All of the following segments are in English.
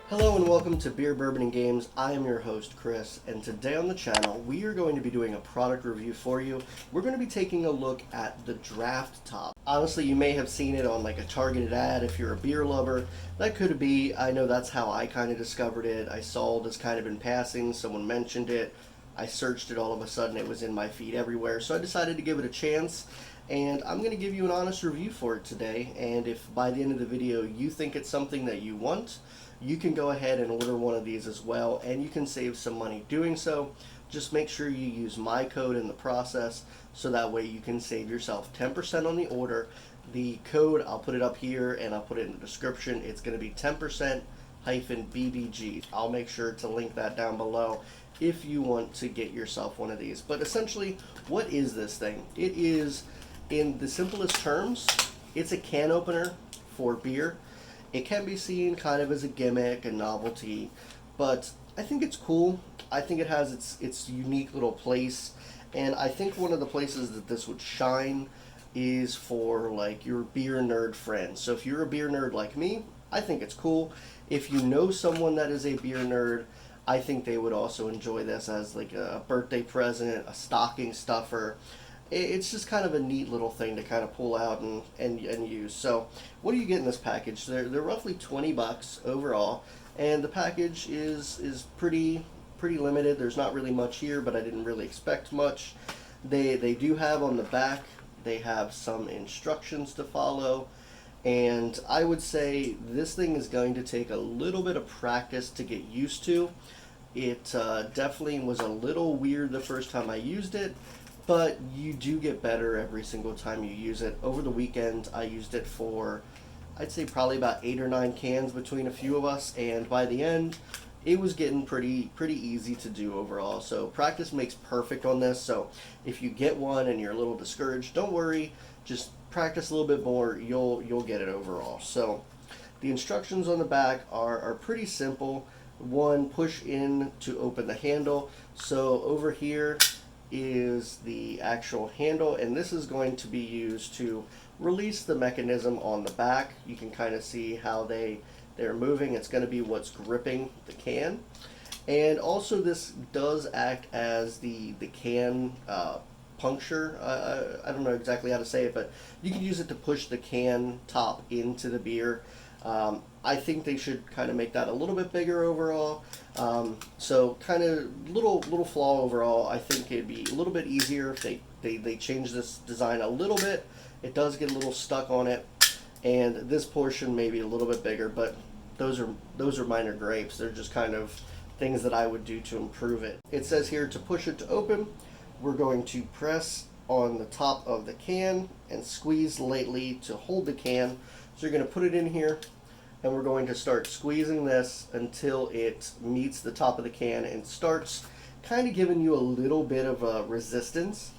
Hello and welcome to Beer, Bourbon, and Games. I am your host, Chris, and today on the channel, we are going to be doing a product review for you. We're going to be taking a look at the DraftTop. Honestly, you may have seen it on like a targeted ad if you're a beer lover. That could be. I know that's how I kind of discovered it. I saw this kind of in passing. Someone mentioned it. I searched it, all of a sudden it was in my feed everywhere. So I decided to give it a chance. And I'm going to give you an honest review for it today. And if by the end of the video you think it's something that you want, you can go ahead and order one of these as well, and you can save some money doing so. Just make sure you use my code in the process, so that way you can save yourself 10% on the order. The code, I'll put it up here and I'll put it in the description. It's going to be 10% BeerBandG. I'll make sure to link that down below if you want to get yourself one of these. But essentially, what is this thing? It is, in the simplest terms, it's a can opener for beer. It can be seen kind of as a gimmick, a novelty, but I think it's cool. I think it has its unique little place, and I think one of the places that this would shine is for like your beer nerd friends. So if you're a beer nerd like me, I think it's cool. If you know someone that is a beer nerd, I think they would also enjoy this as like a birthday present, a stocking stuffer. It's just kind of a neat little thing to kind of pull out and use. So what do you get in this package? They're roughly 20 bucks overall, and the package is pretty limited. There's not really much here, but I didn't really expect much. They do have on the back, they have some instructions to follow, and I would say this thing is going to take a little bit of practice to get used to. It definitely was a little weird the first time I used it, but you do get better every single time you use it. Over the weekend, I used it for, I'd say probably about 8 or 9 cans between a few of us, and by the end, it was getting pretty easy to do overall. So practice makes perfect on this. So if you get one and you're a little discouraged, don't worry. Just practice a little bit more. You'll get it overall. So the instructions on the back are pretty simple. One, push in to open the handle. So over here is the actual handle, and this is going to be used to release the mechanism on the back. You can kind of see how they're moving. It's going to be what's gripping the can, and also this does act as the can puncture. I don't know exactly how to say it, but you can use it to push the can top into the beer. I think they should kind of make that a little bit bigger overall. So kind of little flaw overall. I think it'd be a little bit easier if they change this design a little bit. It does get a little stuck on it, and this portion may be a little bit bigger, but those are minor gripes. They're just kind of things that I would do to improve it. It says here to push it to open, we're going to press on the top of the can and squeeze lightly to hold the can. So you're going to put it in here, and we're going to start squeezing this until it meets the top of the can and starts kind of giving you a little bit of a resistance.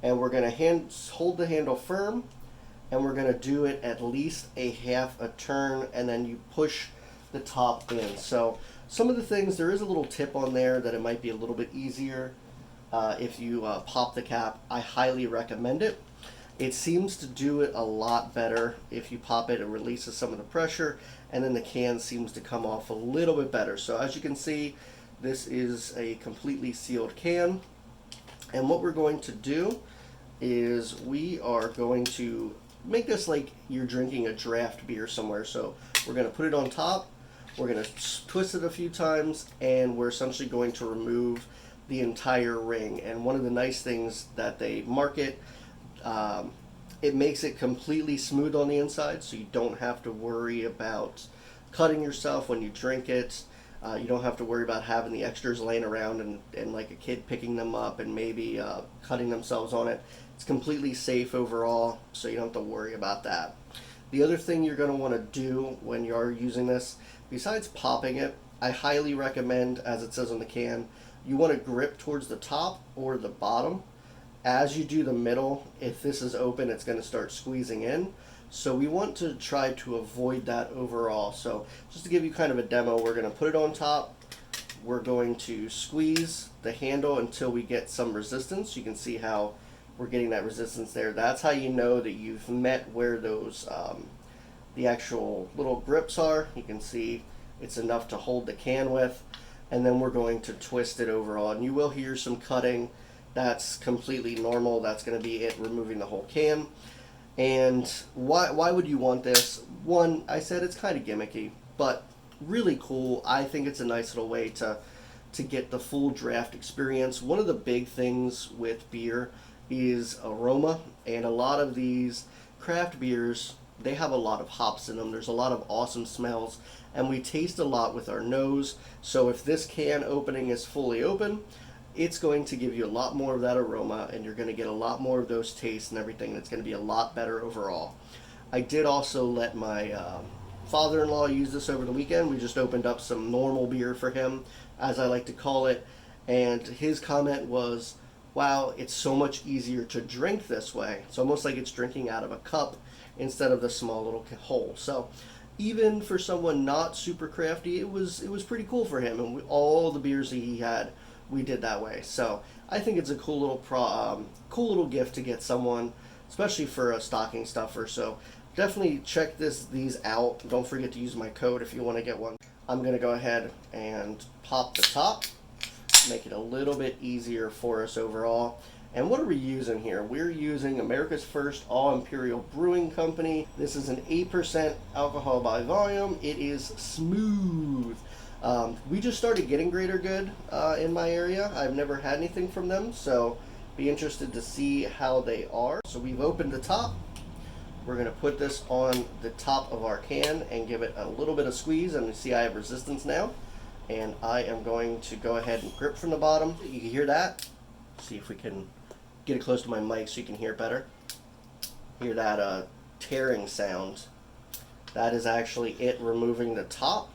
And we're going to hold the handle firm, and we're going to do it at least a half a turn, and then you push the top in. So some of the things, there is a little tip on there that it might be a little bit easier if you pop the cap. I highly recommend it. It seems to do it a lot better if you pop it. It releases some of the pressure, and then the can seems to come off a little bit better. So as you can see, this is a completely sealed can, and what we're going to do is we are going to make this like you're drinking a draft beer somewhere. So we're going to put it on top, we're going to twist it a few times, and we're essentially going to remove the entire ring. And one of the nice things that they market, it makes it completely smooth on the inside, so you don't have to worry about cutting yourself when you drink it. You don't have to worry about having the extras laying around and like a kid picking them up and maybe cutting themselves on it. It's completely safe overall, so you don't have to worry about that. The other thing you're going to want to do when you are using this, besides popping it, I highly recommend, as it says on the can, you want to grip towards the top or the bottom. As you do the middle, if this is open, it's going to start squeezing in. So we want to try to avoid that overall. So just to give you kind of a demo, we're going to put it on top. We're going to squeeze the handle until we get some resistance. You can see how we're getting that resistance there. That's how you know that you've met where those the actual little grips are. You can see It's enough to hold the can with, and then we're going to twist it overall. And you will hear some cutting. That's completely normal. That's going to be it removing the whole can. And why would you want this? One, I said it's kind of gimmicky, but really cool. I think it's a nice little way to get the full draft experience. One of the big things with beer is aroma, and a lot of these craft beers, they have a lot of hops in them. There's a lot of awesome smells, and we taste a lot with our nose. So if this can opening is fully open, it's going to give you a lot more of that aroma, and you're going to get a lot more of those tastes and everything. It's going to be a lot better overall. I did also let my father-in-law use this over the weekend. We just opened up some normal beer for him, as I like to call it, and his comment was, wow, it's so much easier to drink this way. It's almost like it's drinking out of a cup instead of the small little hole. So even for someone not super crafty, it was pretty cool for him, and all the beers that he had, we did that way. So I think it's a cool little gift to get someone, especially for a stocking stuffer. So definitely check these out. Don't forget to use my code if you want to get one. I'm going to go ahead and pop the top, make it a little bit easier for us overall. And what are we using here? We're using America's First All Imperial Brewing Company. This is an 8% alcohol by volume. It is smooth. We just started getting Greater Good in my area. I've never had anything from them, so be interested to see how they are. So we've opened the top. We're going to put this on the top of our can and give it a little bit of squeeze, and you see I have resistance now. And I am going to go ahead and grip from the bottom. You can hear that. See if we can get it close to my mic so you can hear it better. Hear that tearing sound. That is actually it removing the top.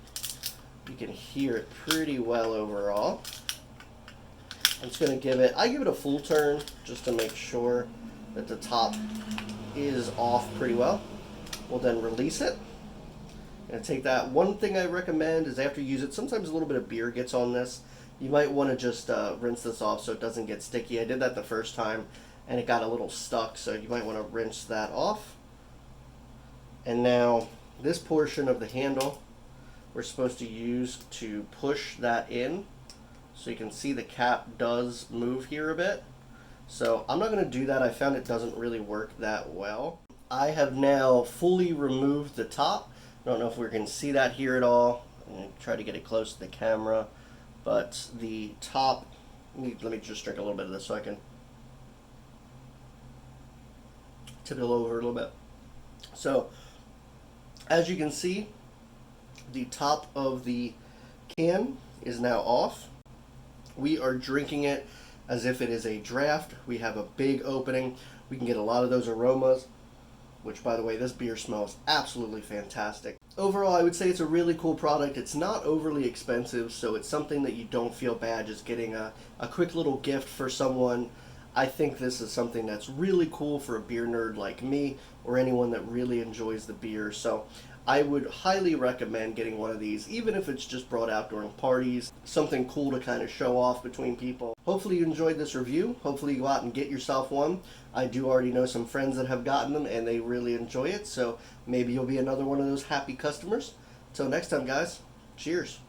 You can hear it pretty well overall. I'm just going to I give it a full turn just to make sure that the top is off pretty well. We'll then release it. And take that. One thing I recommend is after you use it, sometimes a little bit of beer gets on this. You might want to just rinse this off so it doesn't get sticky. I did that the first time and it got a little stuck, so you might want to rinse that off. And now this portion of the handle we're supposed to use to push that in. So you can see the cap does move here a bit. So I'm not going to do that. I found it doesn't really work that well. I have now fully removed the top. I don't know if we can see that here at all. I'm going to try to get it close to the camera. But the top, let me just drink a little bit of this so I can tip it over a little bit. So as you can see, the top of the can is now off. We are drinking it as if it is a draft. We have a big opening. We can get a lot of those aromas, which, by the way, this beer smells absolutely fantastic. Overall, I would say it's a really cool product. It's not overly expensive, so it's something that you don't feel bad just getting a quick little gift for someone. I think this is something that's really cool for a beer nerd like me or anyone that really enjoys the beer. So I would highly recommend getting one of these, even if it's just brought out during parties, something cool to kind of show off between people. Hopefully you enjoyed this review. Hopefully you go out and get yourself one. I do already know some friends that have gotten them and they really enjoy it, so maybe you'll be another one of those happy customers. Till next time, guys, cheers.